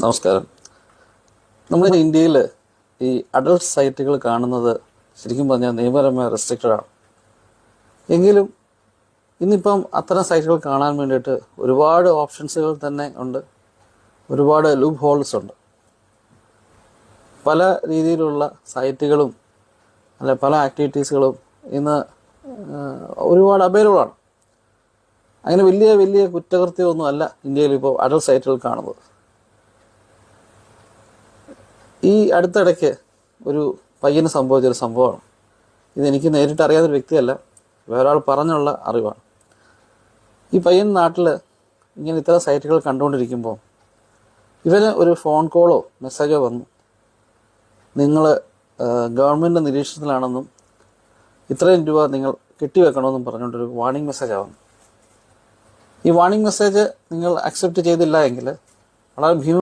നമസ്കാരം. നമ്മുടെ ഇന്ത്യയിൽ ഈ അഡൾട്ട് സൈറ്റുകൾ കാണുന്നത് ശരിക്കും പറഞ്ഞാൽ നിയമപരമായി റെസ്ട്രിക്റ്റഡ് ആണ്. എങ്കിലും ഇന്നിപ്പം അത്തരം സൈറ്റുകൾ കാണാൻ വേണ്ടിയിട്ട് ഒരുപാട് ഓപ്ഷൻസുകൾ തന്നെ ഉണ്ട്, ഒരുപാട് ലൂപ്പ് ഹോൾസ് ഉണ്ട്. പല രീതിയിലുള്ള സൈറ്റുകളും അല്ലെ പല ആക്ടിവിറ്റീസുകളും ഇന്ന് ഒരുപാട് അവൈലബിൾ ആണ്. അങ്ങനെ വലിയ വലിയ കുറ്റകൃത്യമൊന്നും അല്ല ഇന്ത്യയിൽ ഇപ്പോൾ അഡൾട്ട് സൈറ്റുകൾ കാണുന്നത്. ഈ അടുത്തിടയ്ക്ക് ഒരു പയ്യന് സംഭവിച്ചൊരു സംഭവമാണ്. ഇതെനിക്ക് നേരിട്ട് അറിയാത്തൊരു വ്യക്തിയല്ല, വേറൊരാൾ പറഞ്ഞുള്ള അറിവാണ്. ഈ പയ്യൻ നാട്ടിൽ ഇങ്ങനെ ഇത്തരം സൈറ്റുകൾ കണ്ടുകൊണ്ടിരിക്കുമ്പോൾ ഇവന് ഒരു ഫോൺ കോളോ മെസ്സേജോ വന്നു, നിങ്ങൾ ഗവൺമെൻറ് നിരീക്ഷണത്തിലാണെന്നും ഇത്രയും രൂപ നിങ്ങൾ കെട്ടിവെക്കണമെന്നും പറഞ്ഞുകൊണ്ടൊരു വാർണിംഗ് മെസ്സേജ് ആവുന്നു. ഈ വാർണിംഗ് മെസ്സേജ് നിങ്ങൾ അക്സെപ്റ്റ് ചെയ്തില്ല എങ്കിൽ വളരെ